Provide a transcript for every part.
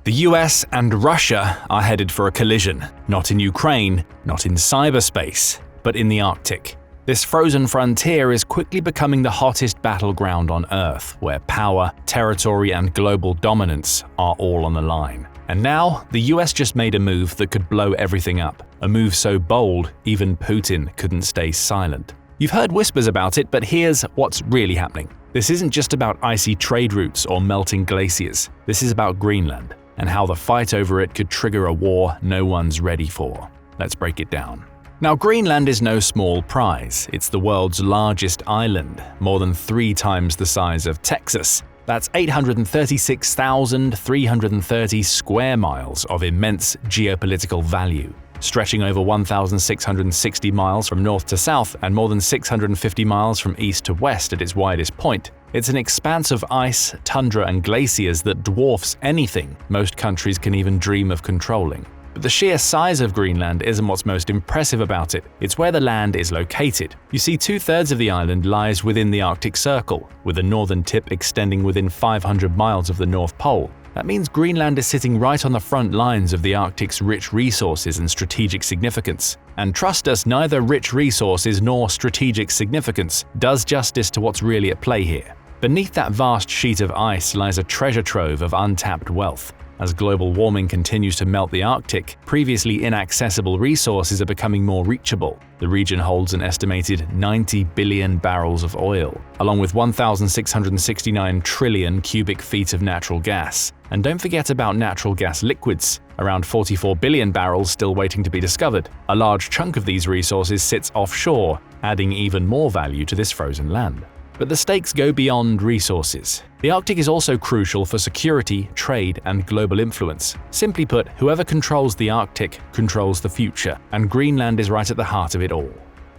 The US and Russia are headed for a collision, not in Ukraine, not in cyberspace, but in the Arctic. This frozen frontier is quickly becoming the hottest battleground on Earth, where power, territory, and global dominance are all on the line. And now, the US just made a move that could blow everything up. A move so bold, even Putin couldn't stay silent. You've heard whispers about it, but here's what's really happening. This isn't just about icy trade routes or melting glaciers. This is about Greenland, and how the fight over it could trigger a war no one's ready for. Let's break it down. Now, Greenland is no small prize. It's the world's largest island, more than 3 times the size of Texas. That's 836,330 square miles of immense geopolitical value, stretching over 1,660 miles from north to south and more than 650 miles from east to west at its widest point. It's an expanse of ice, tundra, and glaciers that dwarfs anything most countries can even dream of controlling. But the sheer size of Greenland isn't what's most impressive about it, it's where the land is located. You see, 2/3 of the island lies within the Arctic Circle, with the northern tip extending within 500 miles of the North Pole. That means Greenland is sitting right on the front lines of the Arctic's rich resources and strategic significance. And trust us, neither rich resources nor strategic significance does justice to what's really at play here. Beneath that vast sheet of ice lies a treasure trove of untapped wealth. As global warming continues to melt the Arctic, previously inaccessible resources are becoming more reachable. The region holds an estimated 90 billion barrels of oil, along with 1,669 trillion cubic feet of natural gas. And don't forget about natural gas liquids, around 44 billion barrels still waiting to be discovered. A large chunk of these resources sits offshore, adding even more value to this frozen land. But the stakes go beyond resources. The Arctic is also crucial for security, trade, and global influence. Simply put, whoever controls the Arctic controls the future, and Greenland is right at the heart of it all.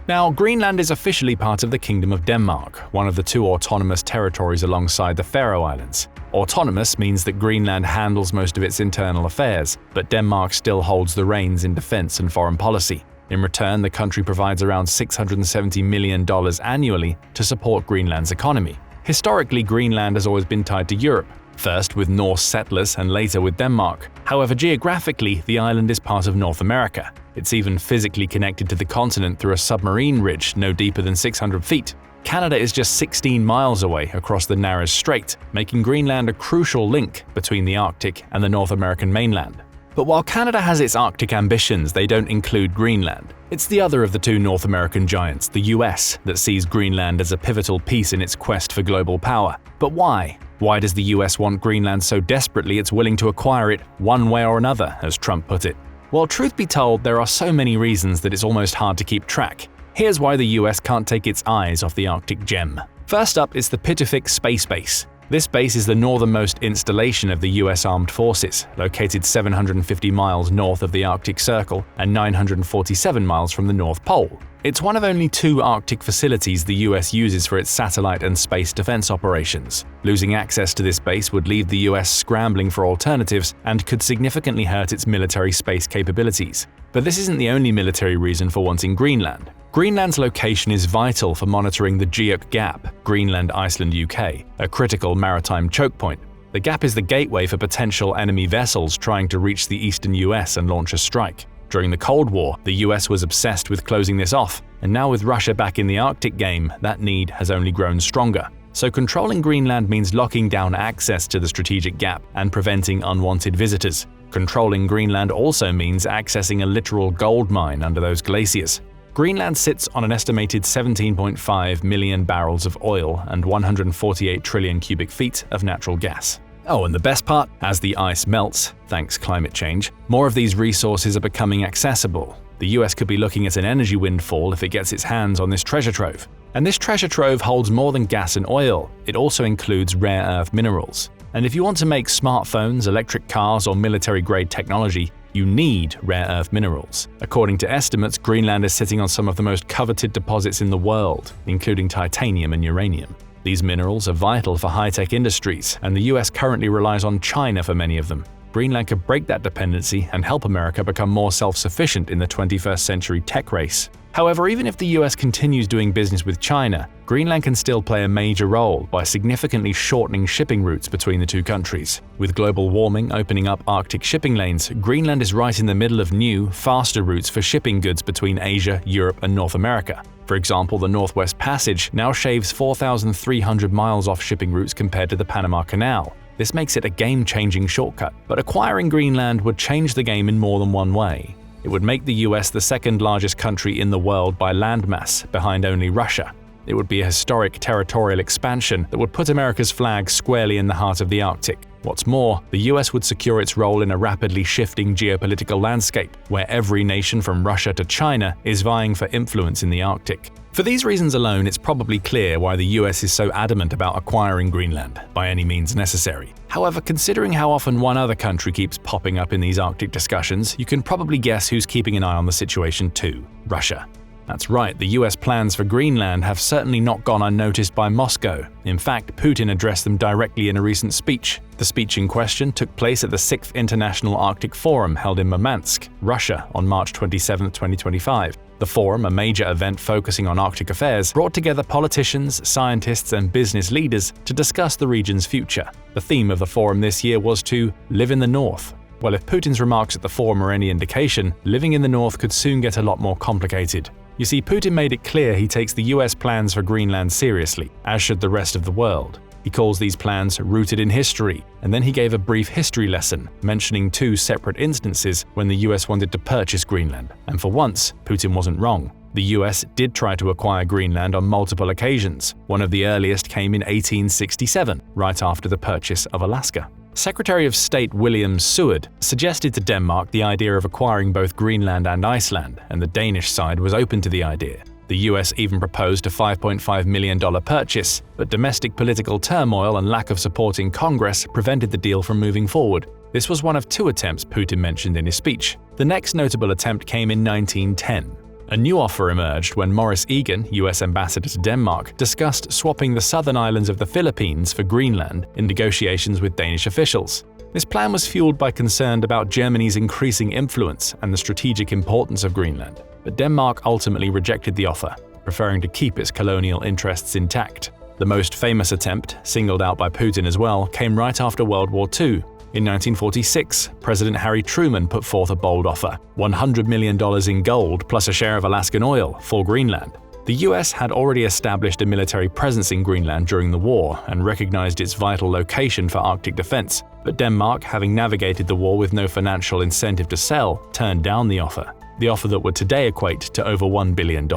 Now, Greenland is officially part of the Kingdom of Denmark, one of the 2 autonomous territories alongside the Faroe Islands. Autonomous means that Greenland handles most of its internal affairs, but Denmark still holds the reins in defense and foreign policy. In return, the country provides around $670 million annually to support Greenland's economy. Historically, Greenland has always been tied to Europe, first with Norse settlers and later with Denmark. However, geographically, the island is part of North America. It's even physically connected to the continent through a submarine ridge no deeper than 600 feet. Canada is just 16 miles away across the Nares Strait, making Greenland a crucial link between the Arctic and the North American mainland. But while Canada has its Arctic ambitions, they don't include Greenland. It's the other of the 2 North American giants, the US, that sees Greenland as a pivotal piece in its quest for global power. But why? Why does the US want Greenland so desperately it's willing to acquire it one way or another, as Trump put it? Well, truth be told, there are so many reasons that it's almost hard to keep track. Here's why the US can't take its eyes off the Arctic gem. First up is the Pitufik Space Base. This base is the northernmost installation of the US Armed Forces, located 750 miles north of the Arctic Circle and 947 miles from the North Pole. It's one of only 2 Arctic facilities the US uses for its satellite and space defense operations. Losing access to this base would leave the US scrambling for alternatives and could significantly hurt its military space capabilities. But this isn't the only military reason for wanting Greenland. Greenland's location is vital for monitoring the Geoc Gap, Greenland-Iceland-UK, a critical maritime choke point. The gap is the gateway for potential enemy vessels trying to reach the eastern US and launch a strike. During the Cold War, the US was obsessed with closing this off, and now with Russia back in the Arctic game, that need has only grown stronger. So controlling Greenland means locking down access to the strategic gap and preventing unwanted visitors. Controlling Greenland also means accessing a literal gold mine under those glaciers. Greenland sits on an estimated 17.5 million barrels of oil and 148 trillion cubic feet of natural gas. Oh, and the best part? As the ice melts, thanks climate change, more of these resources are becoming accessible. The US could be looking at an energy windfall if it gets its hands on this treasure trove. And this treasure trove holds more than gas and oil, it also includes rare earth minerals. And if you want to make smartphones, electric cars, or military-grade technology, you need rare earth minerals. According to estimates, Greenland is sitting on some of the most coveted deposits in the world, including titanium and uranium. These minerals are vital for high-tech industries, and the US currently relies on China for many of them. Greenland could break that dependency and help America become more self-sufficient in the 21st century tech race. However, even if the US continues doing business with China, Greenland can still play a major role by significantly shortening shipping routes between the two countries. With global warming opening up Arctic shipping lanes, Greenland is right in the middle of new, faster routes for shipping goods between Asia, Europe, and North America. For example, the Northwest Passage now shaves 4,300 miles off shipping routes compared to the Panama Canal. This makes it a game-changing shortcut, but acquiring Greenland would change the game in more than one way. It would make the US the second largest country in the world by landmass, behind only Russia. It would be a historic territorial expansion that would put America's flag squarely in the heart of the Arctic. What's more, the US would secure its role in a rapidly shifting geopolitical landscape, where every nation from Russia to China is vying for influence in the Arctic. For these reasons alone, it's probably clear why the US is so adamant about acquiring Greenland, by any means necessary. However, considering how often one other country keeps popping up in these Arctic discussions, you can probably guess who's keeping an eye on the situation too: Russia. That's right, the US plans for Greenland have certainly not gone unnoticed by Moscow. In fact, Putin addressed them directly in a recent speech. The speech in question took place at the 6th International Arctic Forum held in Murmansk, Russia, on March 27, 2025. The forum, a major event focusing on Arctic affairs, brought together politicians, scientists, and business leaders to discuss the region's future. The theme of the forum this year was to live in the North. Well, if Putin's remarks at the forum are any indication, living in the North could soon get a lot more complicated. You see, Putin made it clear he takes the US plans for Greenland seriously, as should the rest of the world. He calls these plans rooted in history, and then he gave a brief history lesson, mentioning two separate instances when the US wanted to purchase Greenland. And for once, Putin wasn't wrong. The US did try to acquire Greenland on multiple occasions. One of the earliest came in 1867, right after the purchase of Alaska. Secretary of State William Seward suggested to Denmark the idea of acquiring both Greenland and Iceland, and the Danish side was open to the idea. The US even proposed a $5.5 million purchase, but domestic political turmoil and lack of support in Congress prevented the deal from moving forward. This was one of two attempts Putin mentioned in his speech. The next notable attempt came in 1910. A new offer emerged when Maurice Egan, US ambassador to Denmark, discussed swapping the southern islands of the Philippines for Greenland in negotiations with Danish officials. This plan was fueled by concern about Germany's increasing influence and the strategic importance of Greenland, but Denmark ultimately rejected the offer, preferring to keep its colonial interests intact. The most famous attempt, singled out by Putin as well, came right after World War II. In 1946, President Harry Truman put forth a bold offer: $100 million in gold plus a share of Alaskan oil for Greenland. The US had already established a military presence in Greenland during the war and recognized its vital location for Arctic defense, but Denmark, having navigated the war with no financial incentive to sell, turned down the offer that would today equate to over $1 billion.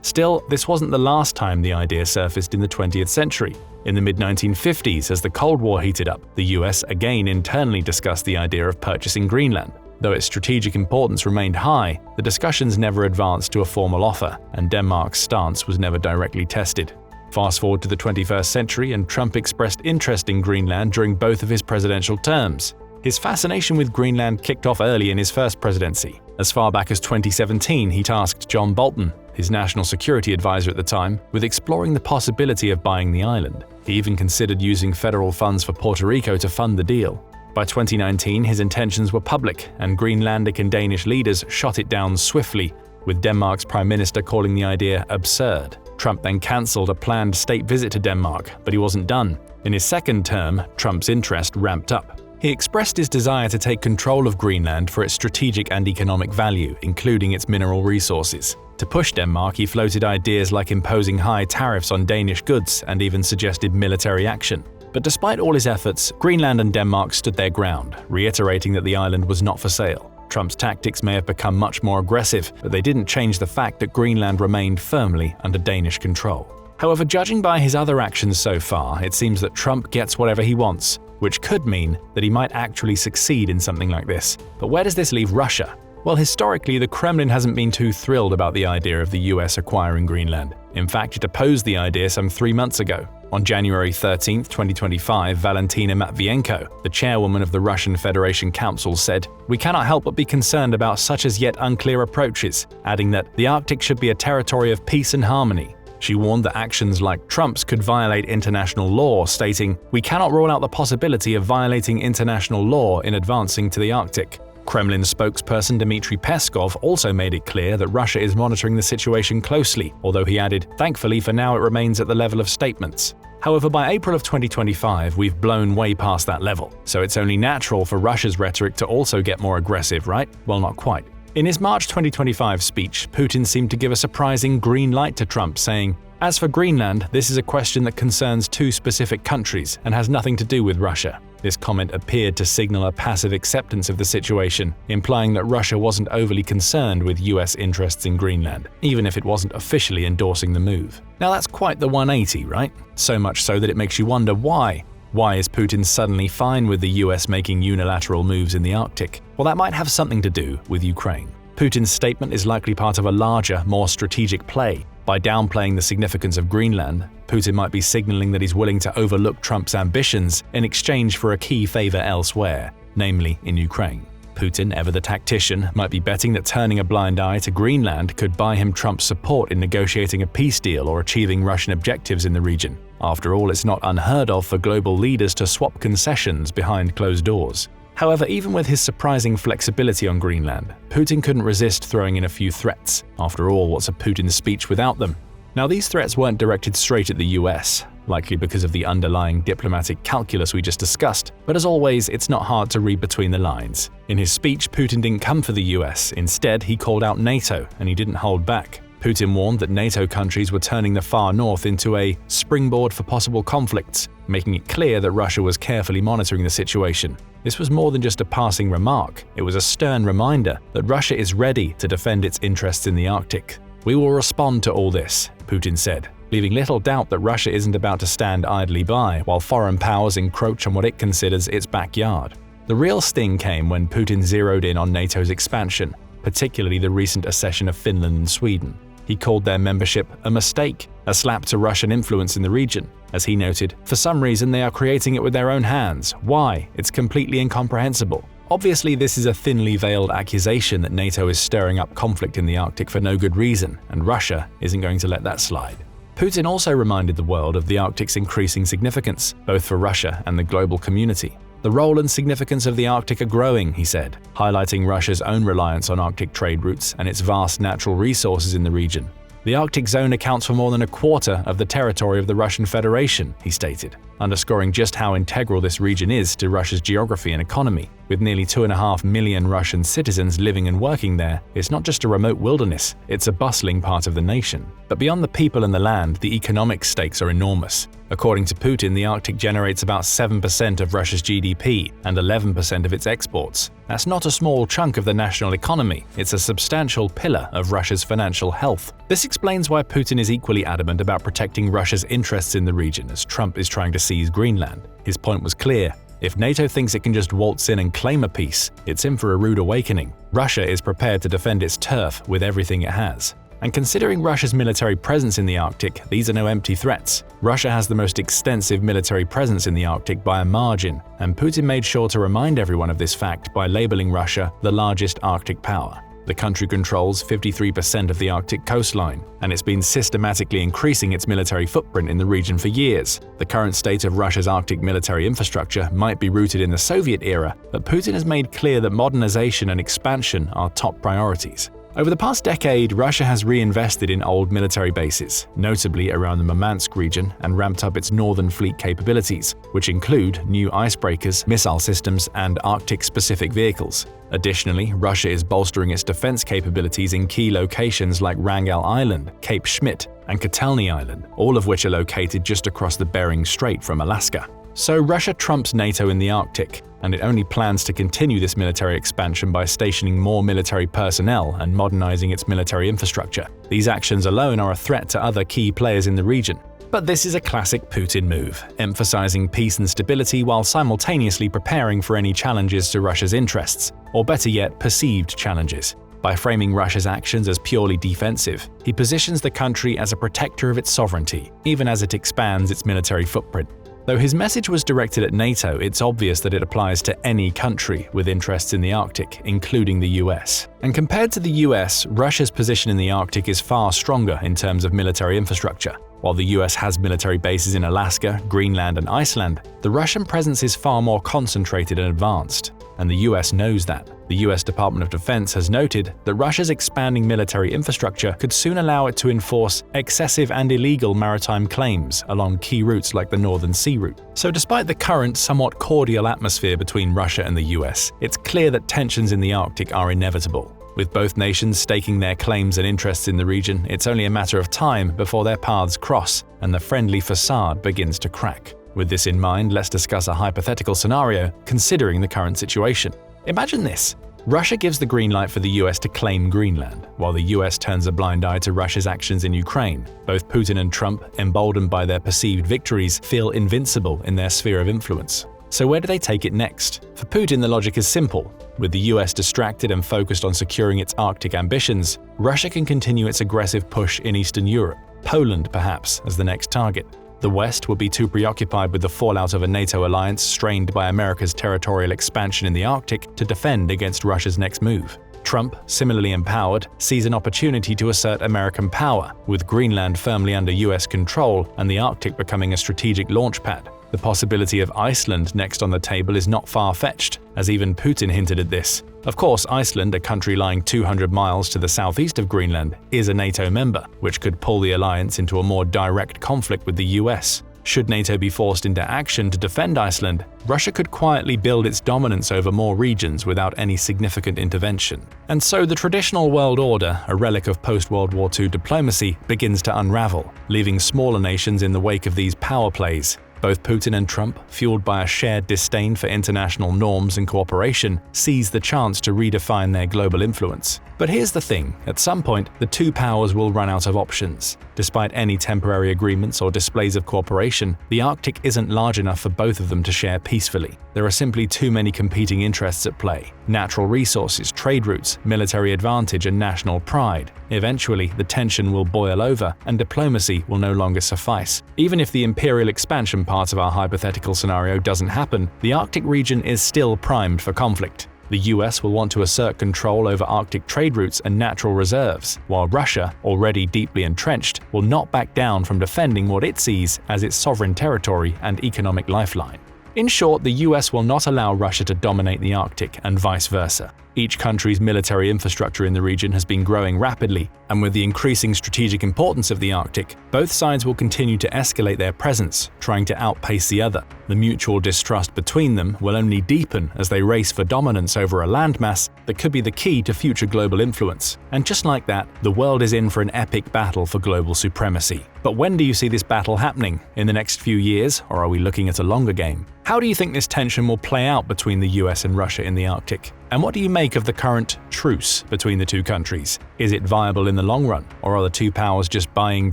Still, this wasn't the last time the idea surfaced in the 20th century. In the mid-1950s, as the Cold War heated up, the US again internally discussed the idea of purchasing Greenland. Though its strategic importance remained high, the discussions never advanced to a formal offer, and Denmark's stance was never directly tested. Fast forward to the 21st century, and Trump expressed interest in Greenland during both of his presidential terms. His fascination with Greenland kicked off early in his first presidency. As far back as 2017, he tasked John Bolton, his national security advisor at the time, with exploring the possibility of buying the island. He even considered using federal funds for Puerto Rico to fund the deal. By 2019, his intentions were public, and Greenlandic and Danish leaders shot it down swiftly, with Denmark's prime minister calling the idea absurd. Trump then cancelled a planned state visit to Denmark, but he wasn't done. In his second term, Trump's interest ramped up. He expressed his desire to take control of Greenland for its strategic and economic value, including its mineral resources. To push Denmark, he floated ideas like imposing high tariffs on Danish goods and even suggested military action. But despite all his efforts, Greenland and Denmark stood their ground, reiterating that the island was not for sale. Trump's tactics may have become much more aggressive, but they didn't change the fact that Greenland remained firmly under Danish control. However, judging by his other actions so far, it seems that Trump gets whatever he wants, which could mean that he might actually succeed in something like this. But where does this leave Russia? Well, historically, the Kremlin hasn't been too thrilled about the idea of the US acquiring Greenland. In fact, it opposed the idea some 3 months ago. On January 13, 2025, Valentina Matvienko, the chairwoman of the Russian Federation Council, said, "We cannot help but be concerned about such as yet unclear approaches," adding that the Arctic should be a territory of peace and harmony. She warned that actions like Trump's could violate international law, stating, "We cannot rule out the possibility of violating international law in advancing to the Arctic." Kremlin spokesperson Dmitry Peskov also made it clear that Russia is monitoring the situation closely, although he added, "Thankfully for now it remains at the level of statements." However, by April of 2025, we've blown way past that level, so it's only natural for Russia's rhetoric to also get more aggressive, right? Well, not quite. In his March 2025 speech, Putin seemed to give a surprising green light to Trump, saying, "As for Greenland, this is a question that concerns two specific countries and has nothing to do with Russia." This comment appeared to signal a passive acceptance of the situation, implying that Russia wasn't overly concerned with US interests in Greenland, even if it wasn't officially endorsing the move. Now that's quite the 180, right? So much so that it makes you wonder why. Why is Putin suddenly fine with the US making unilateral moves in the Arctic? Well, that might have something to do with Ukraine. Putin's statement is likely part of a larger, more strategic play. By downplaying the significance of Greenland, Putin might be signaling that he's willing to overlook Trump's ambitions in exchange for a key favor elsewhere, namely in Ukraine. Putin, ever the tactician, might be betting that turning a blind eye to Greenland could buy him Trump's support in negotiating a peace deal or achieving Russian objectives in the region. After all, it's not unheard of for global leaders to swap concessions behind closed doors. However, even with his surprising flexibility on Greenland, Putin couldn't resist throwing in a few threats. After all, what's a Putin speech without them? Now, these threats weren't directed straight at the US, likely because of the underlying diplomatic calculus we just discussed, but as always, it's not hard to read between the lines. In his speech, Putin didn't come for the US. Instead, he called out NATO, and he didn't hold back. Putin warned that NATO countries were turning the far north into a springboard for possible conflicts, making it clear that Russia was carefully monitoring the situation. This was more than just a passing remark, it was a stern reminder that Russia is ready to defend its interests in the Arctic. "We will respond to all this," Putin said, leaving little doubt that Russia isn't about to stand idly by while foreign powers encroach on what it considers its backyard. The real sting came when Putin zeroed in on NATO's expansion, particularly the recent accession of Finland and Sweden. He called their membership a mistake, a slap to Russian influence in the region. As he noted, "For some reason they are creating it with their own hands. Why? It's completely incomprehensible." Obviously, this is a thinly veiled accusation that NATO is stirring up conflict in the Arctic for no good reason, and Russia isn't going to let that slide. Putin also reminded the world of the Arctic's increasing significance, both for Russia and the global community. "The role and significance of the Arctic are growing," he said, highlighting Russia's own reliance on Arctic trade routes and its vast natural resources in the region. "The Arctic zone accounts for more than a quarter of the territory of the Russian Federation," he stated, underscoring just how integral this region is to Russia's geography and economy. With nearly 2.5 million Russian citizens living and working there, it's not just a remote wilderness, it's a bustling part of the nation. But beyond the people and the land, the economic stakes are enormous. According to Putin, the Arctic generates about 7% of Russia's GDP and 11% of its exports. That's not a small chunk of the national economy, it's a substantial pillar of Russia's financial health. This explains why Putin is equally adamant about protecting Russia's interests in the region as Trump is trying to seize Greenland. His point was clear. If NATO thinks it can just waltz in and claim a peace, it's in for a rude awakening. Russia is prepared to defend its turf with everything it has. And considering Russia's military presence in the Arctic, these are no empty threats. Russia has the most extensive military presence in the Arctic by a margin, and Putin made sure to remind everyone of this fact by labeling Russia the largest Arctic power. The country controls 53% of the Arctic coastline, and it's been systematically increasing its military footprint in the region for years. The current state of Russia's Arctic military infrastructure might be rooted in the Soviet era, but Putin has made clear that modernization and expansion are top priorities. Over the past decade, Russia has reinvested in old military bases, notably around the Murmansk region, and ramped up its northern fleet capabilities, which include new icebreakers, missile systems, and Arctic-specific vehicles. Additionally, Russia is bolstering its defense capabilities in key locations like Wrangel Island, Cape Schmidt, and Kotelny Island, all of which are located just across the Bering Strait from Alaska. So Russia trumps NATO in the Arctic, and it only plans to continue this military expansion by stationing more military personnel and modernizing its military infrastructure. These actions alone are a threat to other key players in the region. But this is a classic Putin move, emphasizing peace and stability while simultaneously preparing for any challenges to Russia's interests, or better yet, perceived challenges. By framing Russia's actions as purely defensive, he positions the country as a protector of its sovereignty, even as it expands its military footprint. Though his message was directed at NATO, it's obvious that it applies to any country with interests in the Arctic, including the US. And compared to the US, Russia's position in the Arctic is far stronger in terms of military infrastructure. While the US has military bases in Alaska, Greenland, and Iceland, the Russian presence is far more concentrated and advanced. And the US knows that. The US Department of Defense has noted that Russia's expanding military infrastructure could soon allow it to enforce excessive and illegal maritime claims along key routes like the Northern Sea Route. So despite the current, somewhat cordial atmosphere between Russia and the US, it's clear that tensions in the Arctic are inevitable. With both nations staking their claims and interests in the region, it's only a matter of time before their paths cross and the friendly facade begins to crack. With this in mind, let's discuss a hypothetical scenario considering the current situation. Imagine this. Russia gives the green light for the US to claim Greenland, while the US turns a blind eye to Russia's actions in Ukraine. Both Putin and Trump, emboldened by their perceived victories, feel invincible in their sphere of influence. So where do they take it next? For Putin, the logic is simple. With the US distracted and focused on securing its Arctic ambitions, Russia can continue its aggressive push in Eastern Europe, Poland perhaps as the next target. The West would be too preoccupied with the fallout of a NATO alliance strained by America's territorial expansion in the Arctic to defend against Russia's next move. Trump, similarly empowered, sees an opportunity to assert American power, with Greenland firmly under US control and the Arctic becoming a strategic launchpad. The possibility of Iceland next on the table is not far-fetched, as even Putin hinted at this. Of course, Iceland, a country lying 200 miles to the southeast of Greenland, is a NATO member, which could pull the alliance into a more direct conflict with the US. Should NATO be forced into action to defend Iceland, Russia could quietly build its dominance over more regions without any significant intervention. And so the traditional world order, a relic of post-World War II diplomacy, begins to unravel, leaving smaller nations in the wake of these power plays. Both Putin and Trump, fueled by a shared disdain for international norms and cooperation, seize the chance to redefine their global influence. But here's the thing, at some point, the two powers will run out of options. Despite any temporary agreements or displays of cooperation, the Arctic isn't large enough for both of them to share peacefully. There are simply too many competing interests at play: natural resources, trade routes, military advantage, and national pride. Eventually, the tension will boil over, and diplomacy will no longer suffice. Even if the imperial expansion part of our hypothetical scenario doesn't happen, the Arctic region is still primed for conflict. The US will want to assert control over Arctic trade routes and natural reserves, while Russia, already deeply entrenched, will not back down from defending what it sees as its sovereign territory and economic lifeline. In short, the US will not allow Russia to dominate the Arctic and vice versa. Each country's military infrastructure in the region has been growing rapidly, and with the increasing strategic importance of the Arctic, both sides will continue to escalate their presence, trying to outpace the other. The mutual distrust between them will only deepen as they race for dominance over a landmass that could be the key to future global influence. And just like that, the world is in for an epic battle for global supremacy. But when do you see this battle happening? In the next few years, or are we looking at a longer game? How do you think this tension will play out between the US and Russia in the Arctic? And what do you make of the current truce between the two countries? Is it viable in the long run, or are the two powers just buying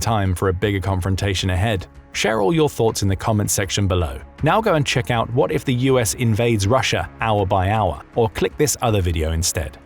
time for a bigger confrontation ahead? Share all your thoughts in the comments section below. Now go and check out What If the US Invades Russia Hour by Hour, or click this other video instead.